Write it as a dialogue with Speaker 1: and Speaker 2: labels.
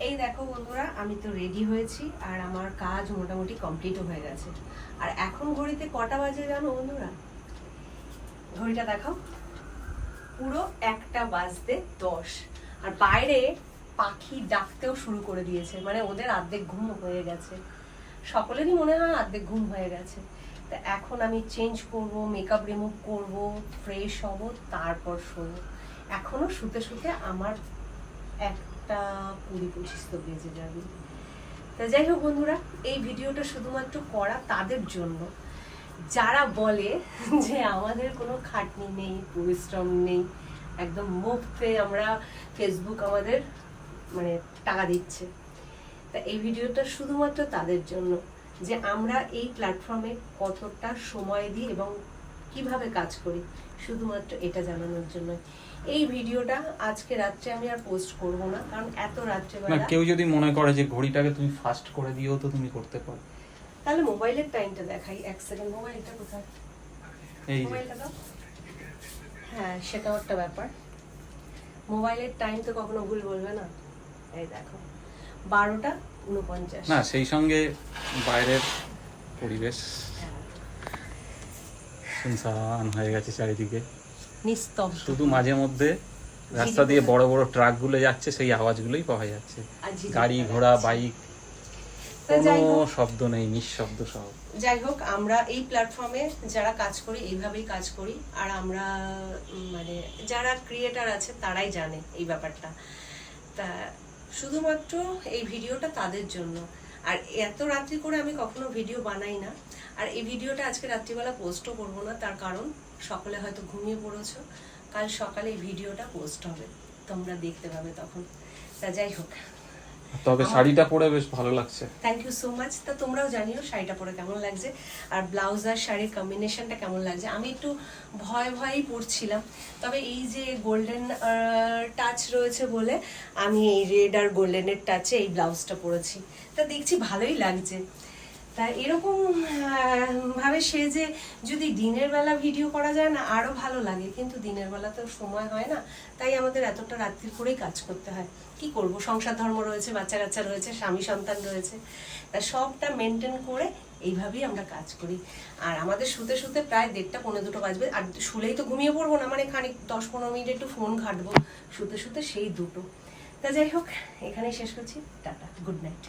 Speaker 1: এই দেখো বন্ধুরা, আমি তো রেডি হয়েছি আর আমার কাজ মোটামুটি কমপ্লিটও হয়ে গেছে। আর এখন ঘড়িতে কটা বাজে জানো বন্ধুরা? ঘড়িটা দেখাও, পুরো 1টা বাজতে 10। আর বাইরে পাখি ডাকতেও শুরু করে দিয়েছে, মানে ওদের অর্ধেক ঘুম হয়ে গেছে। সকলেরই মনে হয় অর্ধেক ঘুম হয়ে গেছে। তা এখন আমি চেঞ্জ করব, মেকআপ রিমুভ করব, ফ্রেশ হব, তারপর শোবো। এখনো শুতে শুতে আমার 1:20-25 তো বেজে যাবে। তা যাই হোক বন্ধুরা, এই ভিডিওটা শুধুমাত্র করা তাদের জন্য যারা বলে যে আমাদের কোনো খাটনি নেই, পরিশ্রম নেই, একদম মুফতে আমরা ফেসবুক আমাদের মানে টাকা দিচ্ছে। তা এই ভিডিওটা শুধুমাত্র তাদের জন্য যে আমরা এই প্ল্যাটফর্মে কতটা সময় দিই এবং কিভাবে কাজ করি, শুধুমাত্র এটা জানানোর জন্য। এই ভিডিওটা আজকে রাত্রে আমি আর পোস্ট করব না, কারণ এত রাত্রেবেলা
Speaker 2: না, কেউ যদি মনে করে যে ঘড়িটাকে তুমি ফাস্ট করে দিও তো তুমি করতে পারো।
Speaker 1: তাহলে মোবাইলের টাইমটা দেখাই। 1 সেকেন্ড, মোবাইলটা কোথায়?
Speaker 2: এই যে
Speaker 1: মোবাইলটা দাও। হ্যাঁ, সেটাও একটা ব্যাপার। মোবাইলের টাইম তো কখনো ভুল বলবে না। এই দেখো 12:49।
Speaker 2: না, সেই সঙ্গে বাইরের পরিবেশ শুনশান হয়ে গেছে চারিদিকে,
Speaker 1: নিস্তব্ধ।
Speaker 2: শুধু মাঝে মধ্যে রাস্তা দিয়ে বড় বড় ট্রাকগুলো যাচ্ছে, সেই আওয়াজগুলোই পাওয়া যাচ্ছে। গাড়ি ঘোড়া বাইক কোনো শব্দ নেই, নিঃশব্দ সব।
Speaker 1: যাই হোক, আমরা এই প্ল্যাটফর্মে যারা কাজ করি এইভাবেই কাজ করি। আর আমরা মানে যারা ক্রিয়েটার আছে তারাই জানে এই ব্যাপারটা। তা শুধুমাত্র এই ভিডিওটা তাদের জন্য। আর এত রাত্রি করে আমি কখনো ভিডিও বানাই না। আর এই ভিডিওটা আজকে রাত্রিবেলা পোস্টও করবো না, তার কারণ সকলে হয়তো ঘুমিয়ে পড়েছো। কাল সকালে এই ভিডিওটা পোস্ট হবে, তোমরা দেখতে পাবে তখন। তা যাই হোক,
Speaker 2: তবে শাড়িটা পরে বেশ ভালো লাগছে।
Speaker 1: Thank you so much. তা তোমরাও জানিও শাড়িটা পরে কেমন লাগছে, আর ব্লাউজ আর শাড়ির কম্বিনেশনটা কেমন লাগছে। আমি একটু ভয়েই পরছিলাম, তবে এই যে গোল্ডেন টাচ রয়েছে বলে আমি এই রেড আর গোল্ডেনের টাচে এই ব্লাউজটা পরেছি। তা দেখছি ভালোই লাগছে। তা এরকম ভাবে সে যে যদি দিনের বেলা ভিডিও করা যায় না আরো ভালো লাগে, কিন্তু দিনের বেলা তো সময় হয় না, তাই আমাদের এতটা রাত্রি করেই কাজ করতে হয়। কি করব, সংসার ধর্ম রয়েছে, বাচ্চা কাচ্চা রয়েছে, স্বামী সন্তান রয়েছে, তা সবটা মেনটেন করে এইভাবেই আমরা কাজ করি। আর আমাদের শুতে শুতে প্রায় 1:30-1:45 বাজবে। আর শুলেই তো ঘুমিয়ে পড়বো না, মানে খানিক 10-15 মিনিট একটু ফোন ঘাঁটবো, শুতে শুতে সেই 2টো। তা যাই হোক, এখানেই শেষ করছি। Tata, good night.